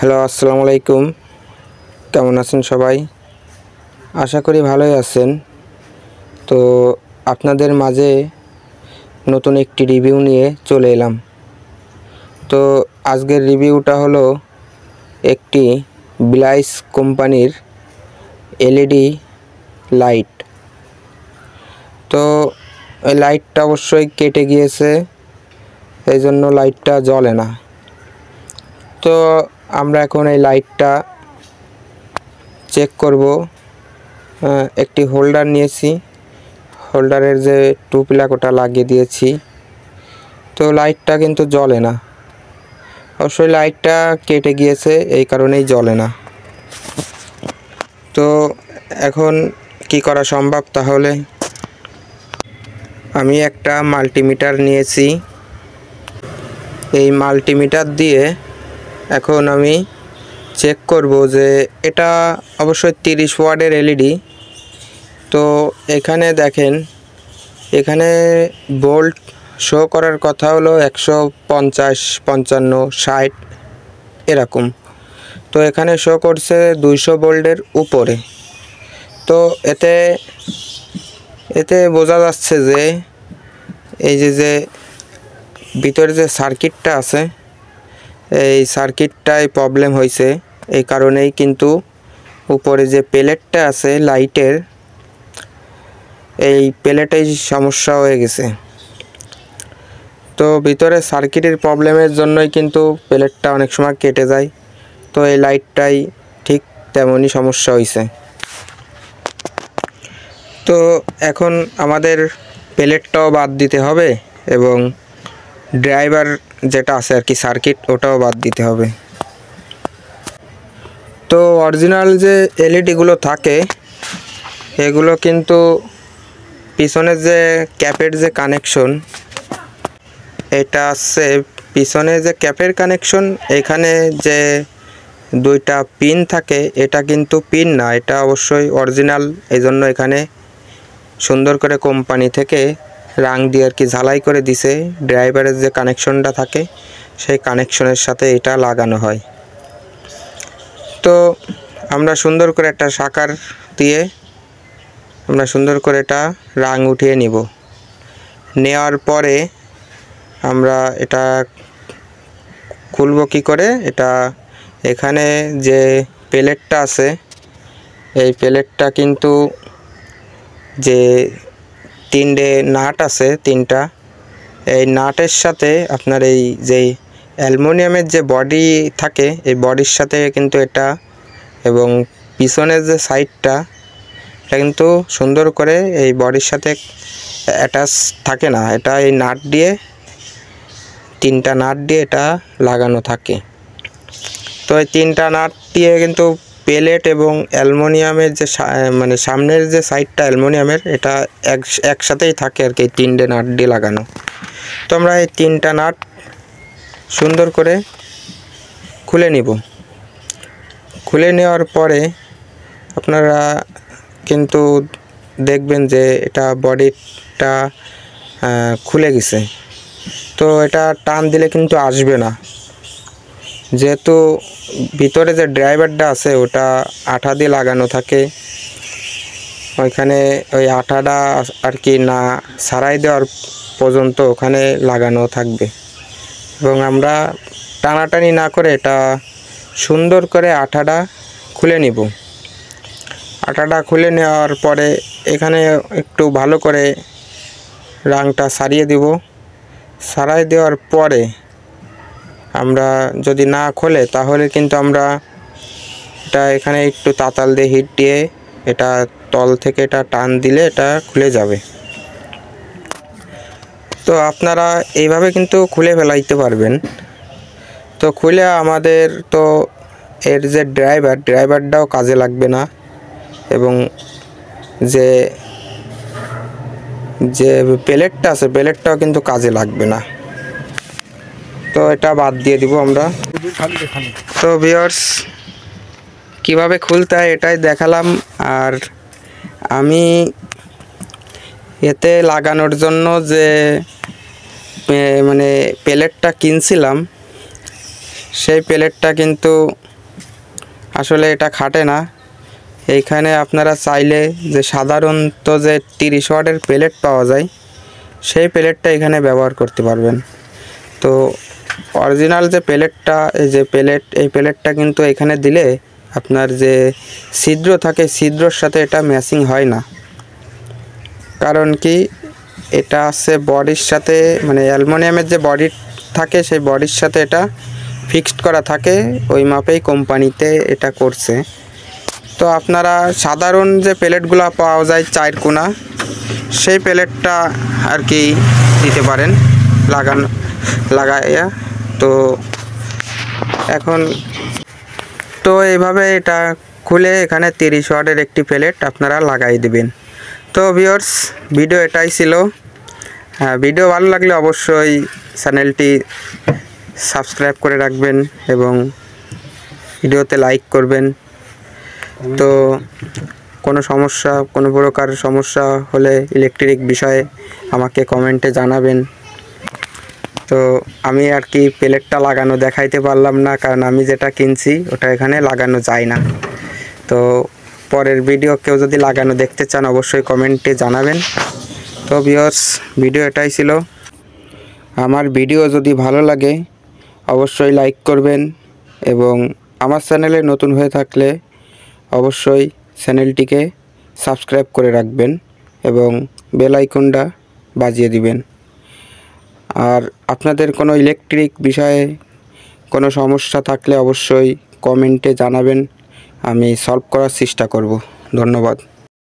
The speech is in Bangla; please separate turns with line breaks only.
হ্যালো, আসসালামু আলাইকুম। কেমন আছেন সবাই? আশা করি ভালোই আছেন। তো আপনাদের মাঝে নতুন একটি রিভিউ নিয়ে চলে এলাম। তো আজকের রিভিউটা হলো একটি ব্লাইস কোম্পানির এলইডি লাইট। তো এই লাইটটা অবশ্যই কেটে গিয়েছে, এই জন্য লাইটটা জ্বলে না। তো আমরা এখন এই লাইটটা চেক করব। একটি হোল্ডার নিয়েছি, হোল্ডারের যে টুপিলাক ওটা লাগিয়ে দিয়েছি। তো লাইটটা কিন্তু জ্বলে না, অবশ্যই লাইটটা কেটে গিয়েছে, এই কারণেই জ্বলে না। তো এখন কি করা সম্ভব? তাহলে আমি একটা মাল্টিমিটার নিয়েছি। এই মাল্টিমিটার দিয়ে এখন আমি চেক করব যে এটা অবশ্যই 30 ওয়াটের এলইডি। তো এখানে দেখেন, এখানে ভোল্ট শো করার কথা হলো 150, 55, 60 এরকম। তো এখানে শো করছে 200 ভোল্টের উপরে। তো এতে বোঝা যাচ্ছে যে এই যে ভিতরে যে সার্কিটটা আছে, এই সার্কিটটায় প্রবলেম হয়েছে। এই কারণেই কিন্তু উপরে যে প্লেটটা আছে লাইটের, এই প্লেটেই সমস্যা হয়ে গেছে। তো ভিতরে সার্কিটের প্রবলেমের জন্যই কিন্তু প্লেটটা অনেক সময় কেটে যায়। তো এই লাইটটাই ঠিক তেমনই সমস্যা হয়েছে। তো এখন আমাদের প্লেটটাও বাদ দিতে হবে এবং ড্রাইভার যেটা আছে আর কি সার্কিট, ওটাও বাদ দিতে হবে। তো অরিজিনাল যে এলইডিগুলো থাকে এগুলো কিন্তু পিছনের যে ক্যাপের যে কানেকশন, এটা আছে পিছনে যে ক্যাপের কানেকশন, এখানে যে দুইটা পিন থাকে এটা কিন্তু পিন না, এটা অবশ্যই অরিজিনাল। এই জন্য এখানে সুন্দর করে কোম্পানি থেকে রাং দিয়ে আর কি ঝালাই করে দিছে। ড্রাইভারের যে কানেকশনটা থাকে সেই কানেকশনের সাথে এটা লাগানো হয়। তো আমরা সুন্দর করে একটা শাকার দিয়ে আমরা সুন্দর করে এটা রাং উঠিয়ে নিব। নেওয়ার পরে আমরা এটা খুলব কি করে? এটা এখানে যে প্লেটটা আছে, এই প্লেটটা কিন্তু যে তিনটে নাট আছে, তিনটা, এই নাটের সাথে আপনার এই যে অ্যালুমিনিয়ামের যে বডি থাকে, এই বডির সাথে কিন্তু এটা, এবং পিছনের যে সাইডটা এটা কিন্তু সুন্দর করে এই বডির সাথে অ্যাটাচ থাকে না, এটা এই নাট দিয়ে, তিনটা নাট দিয়ে এটা লাগানো থাকে। তো এই তিনটা নাট দিয়ে কিন্তু প্লেট এবং অ্যালুমিনিয়ামের যে মানে সামনের যে সাইডটা অ্যালুমিনিয়ামের, এটা একসাথেই থাকে আর কি, তিনটে নাট দিয়ে লাগানো। তো আমরা এই তিনটা নাট সুন্দর করে খুলে নিব। খুলে নেওয়ার পরে আপনারা কিন্তু দেখবেন যে এটা বডিটা খুলে গেছে। তো এটা টান দিলে কিন্তু আসবে না, যেহেতু ভিতরে যে ড্রাইভারটা আছে ওটা আঠা দিয়ে লাগানো থাকে। ওইখানে ওই আঠাটা আর কি না ছাড়াই দেওয়ার পর্যন্ত ওখানে লাগানো থাকবে, এবং আমরা টানাটানি না করে এটা সুন্দর করে আঠাটা খুলে নিব। আঠাটা খুলে নেওয়ার পরে এখানে একটু ভালো করে রাংটা সারিয়ে দিব। সারাই দেওয়ার পরে আমরা যদি না খোলে তাহলে কিন্তু আমরা এটা এখানে একটু তাতাল দিয়ে হিট দিয়ে এটা তল থেকে এটা টান দিলে এটা খুলে যাবে। তো আপনারা এইভাবে কিন্তু খুলে ফেলাইতে পারবেন। তো খুলে আমাদের তো এর যে ড্রাইভারটাও কাজে লাগবে না, এবং যে প্লেটটা আছে প্লেটটাও কিন্তু কাজে লাগবে না। তো এটা বাদ দিয়ে দিব আমরা। তো ভিউয়ার্স, কিভাবে খুলতে হয় এটাই দেখালাম। আর আমি এতে লাগানোর জন্য যে মানে প্লেটটা কিনছিলাম, সেই প্লেটটা কিন্তু আসলে এটা খাটে না। এইখানে আপনারা চাইলে যে সাধারণত যে 30 ওয়াটের প্লেট পাওয়া যায় সেই প্লেটটা এখানে ব্যবহার করতে পারবেন। তো অরিজিনাল যে প্লেটটা, এই যে প্লেট, এই প্লেটটা কিন্তু এখানে দিলে আপনার যে ছিদ্র থাকে ছিদ্রর সাথে এটা ম্যাচিং হয় না। কারণ কি, এটা আছে বডির সাথে, মানে অ্যালুমিনিয়ামের যে বডি থাকে সেই বডির সাথে এটা ফিক্সড করা থাকে, ওই মাপেই কোম্পানিতে এটা করছে। তো আপনারা সাধারণ যে প্লেটগুলো পাওয়া যায় 4 কোনা, সেই প্লেটটা আর কি দিতে পারেন লাগাইয়া। তো এখন তো এইভাবে এটা খুলে এখানে 30 ওয়াটের একটি প্লেট আপনারা লাগাই দিবেন। তো ভিউয়ার্স, ভিডিও এটাই ছিল। ভিডিও ভালো লাগলে অবশ্যই চ্যানেলটি সাবস্ক্রাইব করে রাখবেন এবং ভিডিওতে লাইক করবেন। তো কোনো প্রকার সমস্যা হলে ইলেকট্রিক বিষয়ে আমাকে কমেন্টে জানাবেন। তো আমি আর কি প্লেটটা লাগানো দেখাইতে পারলাম না, কারণ আমি যেটা কিনছি ওটা এখানে লাগানো যায় না। তো পরের ভিডিও কেউ যদি লাগানো দেখতে চান অবশ্যই কমেন্টে জানাবেন। তো ভিউয়ার্স, ভিডিও এটাই ছিল। আমার ভিডিও যদি ভালো লাগে অবশ্যই লাইক করবেন এবং আমার চ্যানেলে নতুন হয়ে থাকলে অবশ্যই চ্যানেলটিকে সাবস্ক্রাইব করে রাখবেন এবং বেল আইকনটা বাজিয়ে দিবেন। আর আপনাদের কোনো ইলেকট্রিক বিষয়ে কোনো সমস্যা থাকলে অবশ্যই কমেন্টে জানাবেন, আমি সলভ করার চেষ্টা করব। ধন্যবাদ।